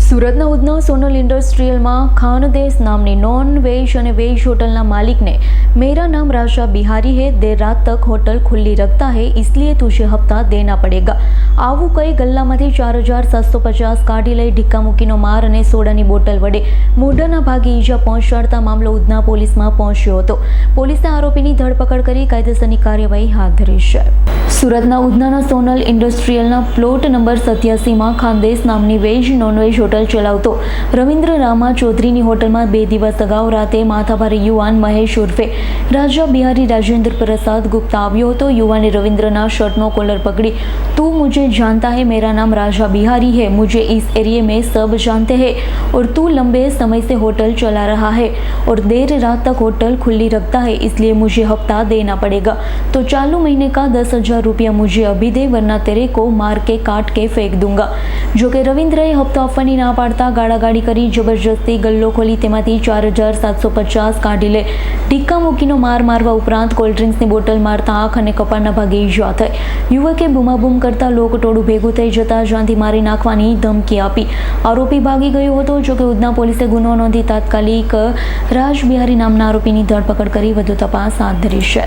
સુરતના ઉધના સોનલ ઇન્ડસ્ટ્રીયલમાં खानदेश नामनी non veg और veg hotel मालिक ने मेरा नाम राजा बिहारी है, देर रात तक होटल खुली रखता है, इसलिए तुझे हफ्ता देना पड़ेगा। आवू कई गल्लामांथी 4750 काढी लई ढीक्का मूकीनो मार अने सोडानी बोटल वडे मोढाना भागे ईजा पहोंचाडता मामलो उधना पोलीसमां पहोंच्यो हतो। पोलीसे आरोपीनी धरपकड़ करी कायदेसरनी कार्यवाही हाथ धरी छे। सूरतना उधनाना सोनल इंडस्ट्रीयलना प्लॉट नंबर 87 में खानदेश नामनी वेज नॉन वेज होटल चलावतो रविंद्र रामा चौधरीनी होटलमां 2 દિવસ अगाऊ राते माथाभारे युवान महेश उर्फे राजा बिहारी राजेंद्र प्रसाद गुप्ता आव्यो हतो। युवाने रविंद्रना शर्टनो कॉलर पकड़ी तू मुझे जानता है, मेरा नाम राजा बिहारी है, मुझे इस एरिया में सब जानते हैं और तू लंबे समय से होटल चला रहा है और देर रात तक होटल खुली रखता है, इसलिए मुझे हफ्ता देना पड़ेगा। तो चालू महीने का 10,000 रुपया मुझे अभी दे, वरना तेरे को मार के काट के फेंक दूंगा। जो कि रविंद्रए हफ्तो आपवानी ना पाड़ता गाड़ागाड़ी करी जबरदस्ती गल्लो खोली तेमांथी 4750 काढी ले ढीक्का मूकीनो मार मारवा उपरांत कोल्ड्रिंक्सनी बोटल मारता आँख अने कपाळना भागे ईजा थई। युवके बूमाबूम करता लोकटोळું ભેગું થઈ જતા જાનથી મારી નાખવાની ધમકી આપી આરોપી ભાગી ગયો હતો। જો કે ઉધના પોલીસે ગુનો નોંધી તાત્કાલિક રાજ બિહારી નામના આરોપીની ધરપકડ કરી વધુ તપાસ હાથ ધરી છે।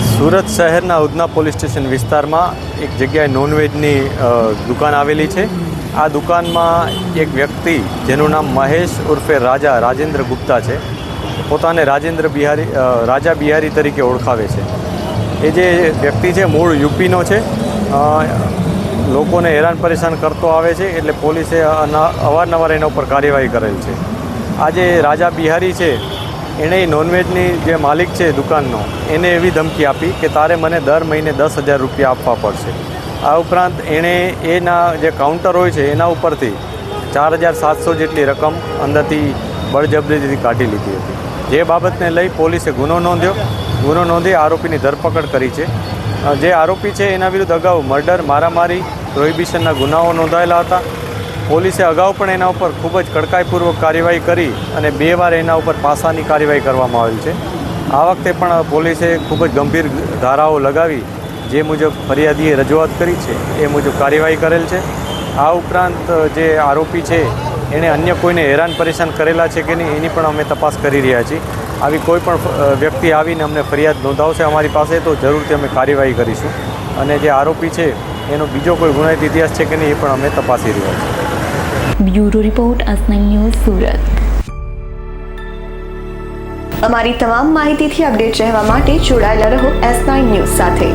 सूरत शहरना उधना पोलीस स्टेशन विस्तार में एक जगह नॉनवेजनी दुकान आवेली है। आ दुकान में एक व्यक्ति जेनु नाम महेश उर्फे राजेंद्र गुप्ता है, पोताने राजा बिहारी तरीके ओळखावे छे। ए जे व्यक्ति है मूळ यूपीनो है, लोकोने हैरान परेशान करतो आवे छे, एटले पोलीसे अवारनवार एना पर कार्यवाही करेल छे। आज राजा बिहारी है एने नॉनवेजनी जे मालिक है दुकाननो एने एवी धमकी आपी कि तारे मने दर महीने 10,000 रुपया आपवा पड़शे। आ उपरांत एणे एना जे काउंटर होय छे एना उपरथी 4700 जेटली रकम अंदरथी बळजबरीथी काढी लीधी हती। जे बाबतने लई पोलीसे गुनो नोंधी आरोपीनी धरपकड़ करी छे। जे आरोपी है एना विरुद्ध अगाऊ मर्डर, मारामारी, प्रोहिबिशनना गुनाओ नोंधायेला हता। पोलीसे अगाऊ पण एना उपर खूब ज कड़काईपूर्वक कार्यवाही करी अने 2 વાર एना उपर पासानी कार्यवाही करवामां आवेल छे। आ वखते पण पोलीसे खूब ज गंभीर धाराओ लगावी जे मुजब फरियादीए रजूआत करी छे ए मुजब कार्यवाही करेल छे। आ उपरांत जे आरोपी है एणे अन्य कोईने हैरान परेशान करेला छे के नहीं एनी पण अमे तपास करी रह्या छीए। आवी कोई पण व्यक्ति आवीने अमने फरियाद नोंधावशे अमारी पासे तो जरूरथी अमे कार्यवाही करीशुं अने जे आरोपी है एनो बीजो कोई गुनाहित इतिहास है कि नहीं ए पण अमे तपासी रह्या छीए। ब्यूरो रिपोर्ट S9 न्यूज़ सूरत। અમારી તમામ માહિતીથી અપડેટ રહેવા માટે જોડાયેલા રહો S9 ન્યૂઝ સાથે।